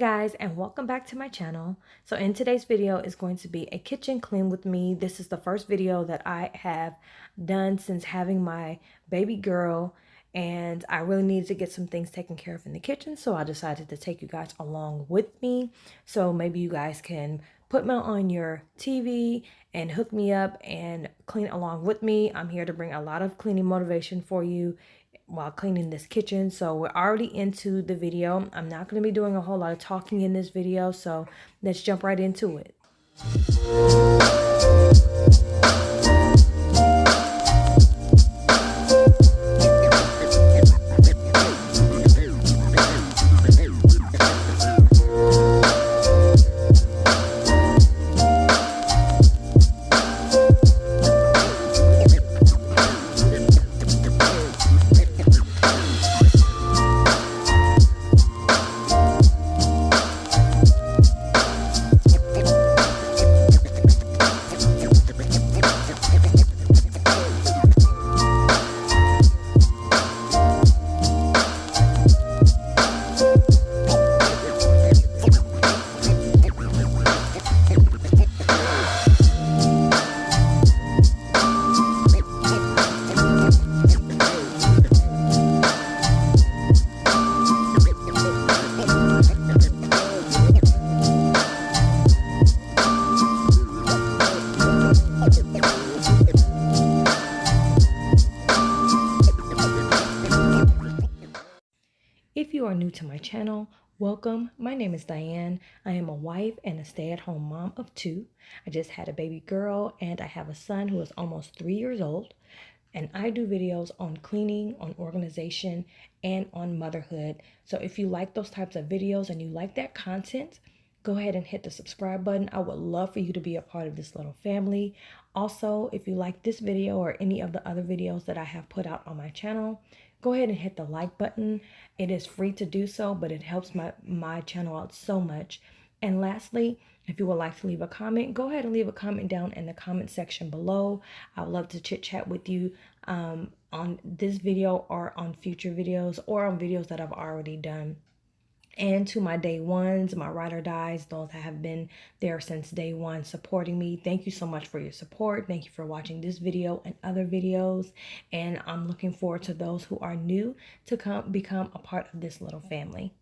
guys, and welcome back to my channel. So in today's video is going to be a kitchen clean with me. This is the first video that I have done since having my baby girl, and I really needed to get some things taken care of in the kitchen, so I decided to take you guys along with me. So maybe you guys can put me on your TV and hook me up and clean along with me. I'm here to bring a lot of cleaning motivation for you while cleaning this kitchen. So we're already into the video. I'm not going to be doing a whole lot of talking in this video, so let's jump right into it. If you are new to my channel, welcome. My name is Diane. I am a wife and a stay-at-home mom of 2. I just had a baby girl and I have a son who is almost 3 years old. And I do videos on cleaning, on organization, and on motherhood. So if you like those types of videos and you like that content, go ahead and hit the subscribe button. I would love for you to be a part of this little family. Also, if you like this video or any of the other videos that I have put out on my channel, go ahead and hit the like button. It is free to do so, but it helps my channel out so much. And lastly, if you would like to leave a comment, go ahead and leave a comment down in the comment section below. I would love to chit chat with you on this video or on future videos or on videos that I've already done. And to my day ones, my ride or dies, those that have been there since day one supporting me, thank you so much for your support. Thank you for watching this video and other videos. And I'm looking forward to those who are new to become a part of this little family.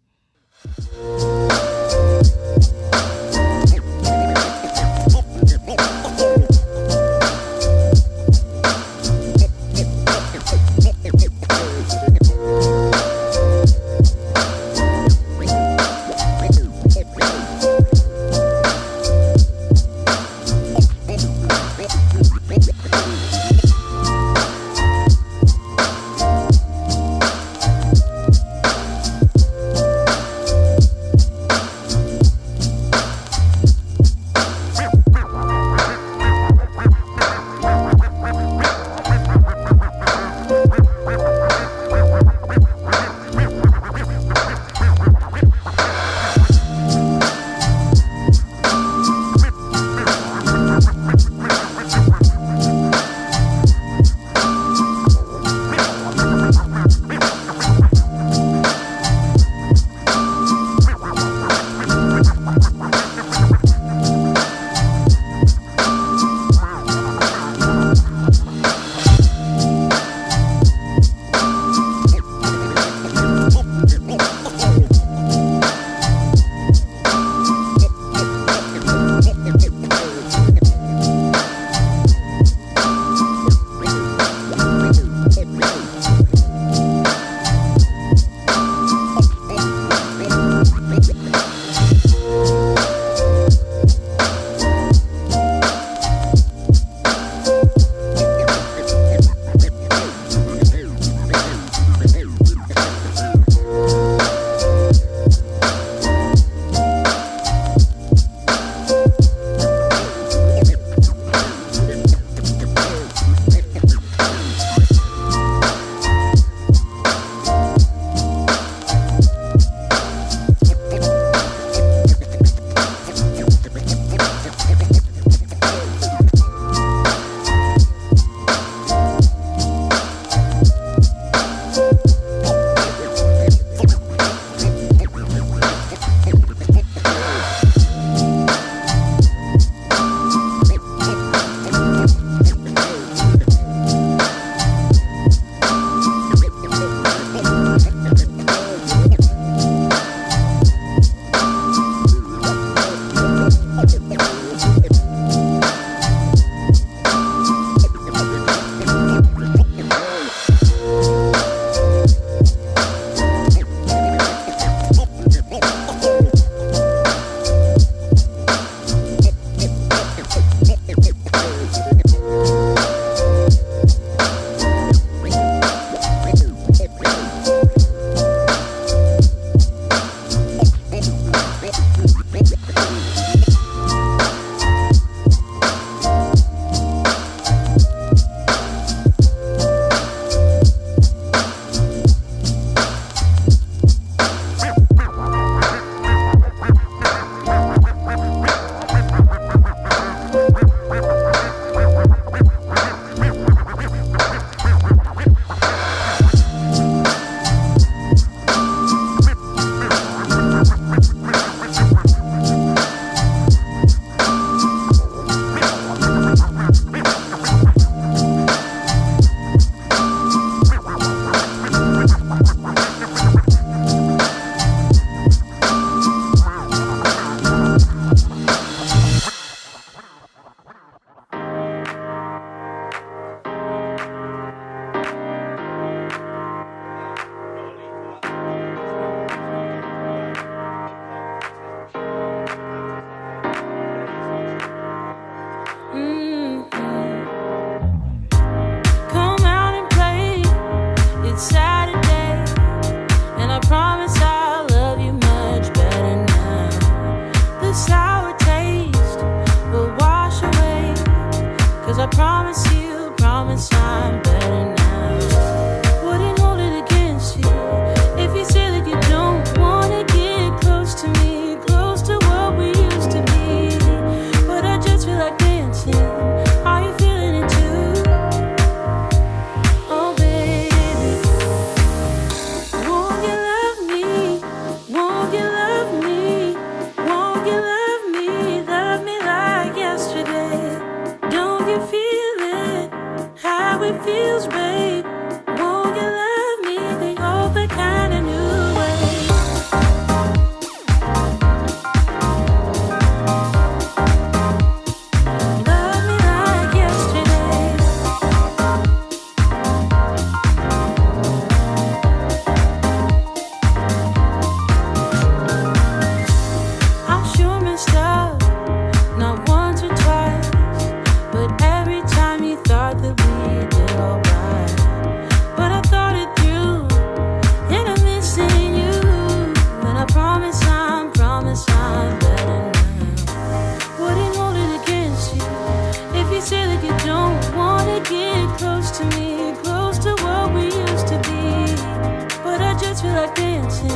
just feel like dancing.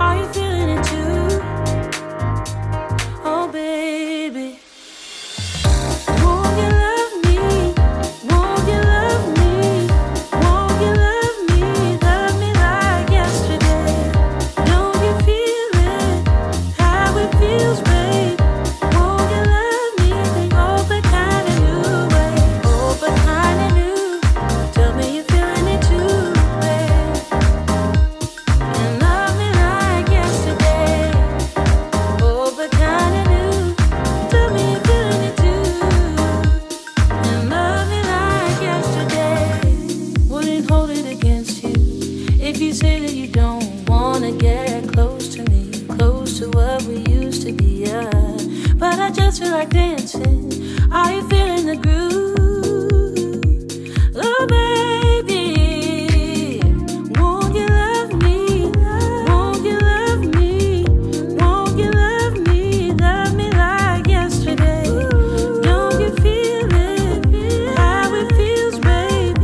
Are you feeling it too? Oh, baby. Won't you love me? Won't you love me? Won't you love me? Love me like yesterday. Don't you feel it? How it feels, babe. Won't you love me? Think over kind of new way. Over kind of new. Tell me you're feeling it too, babe. And love me like yesterday. Over kind of new. Tell me you're feeling it too. And love me like yesterday. Wouldn't hold it against you if you say that you don't wanna get close to me, close to what we used to be, yeah. But I just feel like dancing. Are you feeling the groove? Oh, baby, won't you love me? Won't you love me? Won't you love me? Love me like yesterday. Don't you feel it? How it feels, babe.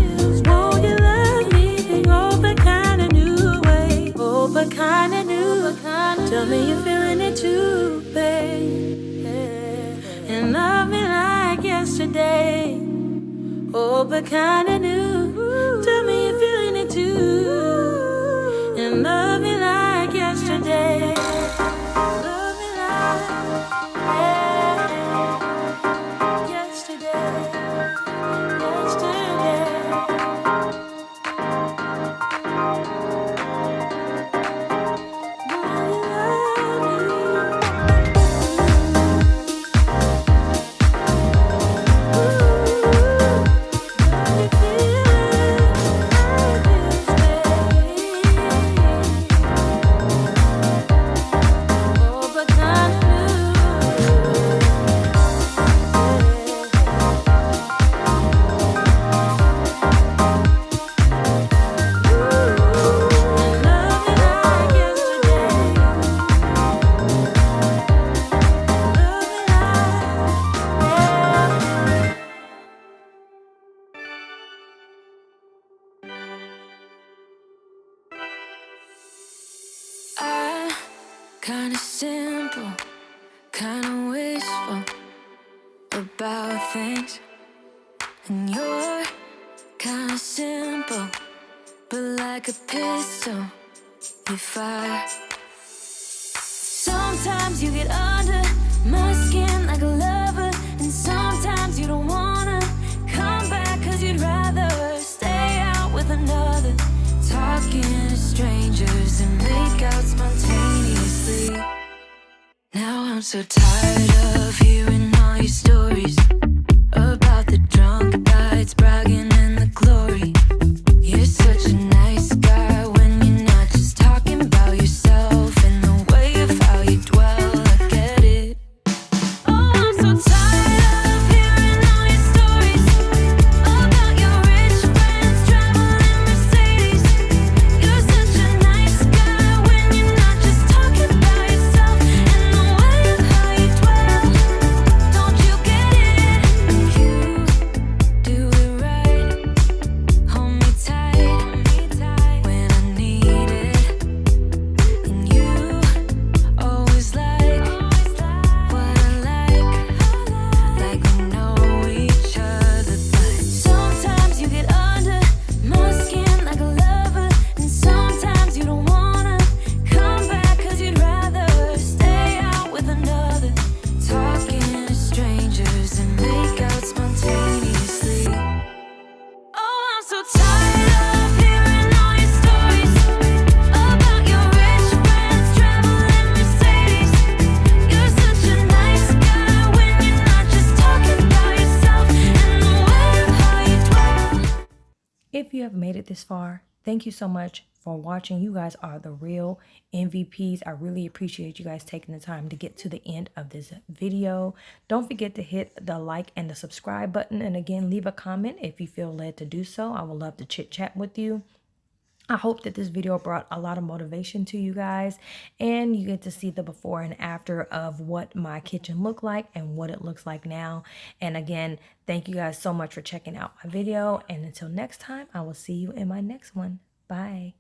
Won't you love me? Think over kind of new way. Over kind of new. Tell me you're feeling it too, babe. And love me like yesterday. Oh, but kinda new. Tell me you're feeling it too. And love me like yesterday. Love me like yesterday. Yesterday. Will you love kinda simple, kinda wishful about things. And you're kinda simple, but like a pistol, you fire. Sometimes you get under my skin like a lover, and sometimes you don't wanna come back 'cause you'd rather stay out with another. Talking to strangers and make out spontaneously. Now I'm so tired of hearing all your stories about the drunk nights, bragging in the glory. You're such a nice guy when you're not just talking about yourself and the way of how you dwell. I get it. Oh, I'm so tired of hearing all your stories about your rich friends traveling Mercedes. You're such a nice guy when you're not just talking about yourself and the way of how you dwell. Don't you get it? You do it right. Hold me tight when I need it. And you always like what I like we know each other. But sometimes you get under my skin like a lover, and sometimes you don't wanna come back 'cause you'd rather stay out with another. Talking to strangers and make out spontaneously. Oh, I'm so tired of hearing all your stories about your rich friends traveling Mercedes. You're such a nice guy when you're not just talking about yourself and the way of how you dwell. If you have made it this far, thank you so much for watching. You guys are the real MVPs. I really appreciate you guys taking the time to get to the end of this video. Don't forget to hit the like and the subscribe button. And again, leave a comment if you feel led to do so. I would love to chit chat with you. I hope that this video brought a lot of motivation to you guys, and you get to see the before and after of what my kitchen looked like and what it looks like now. And again, thank you guys so much for checking out my video. And until next time, I will see you in my next one. Bye.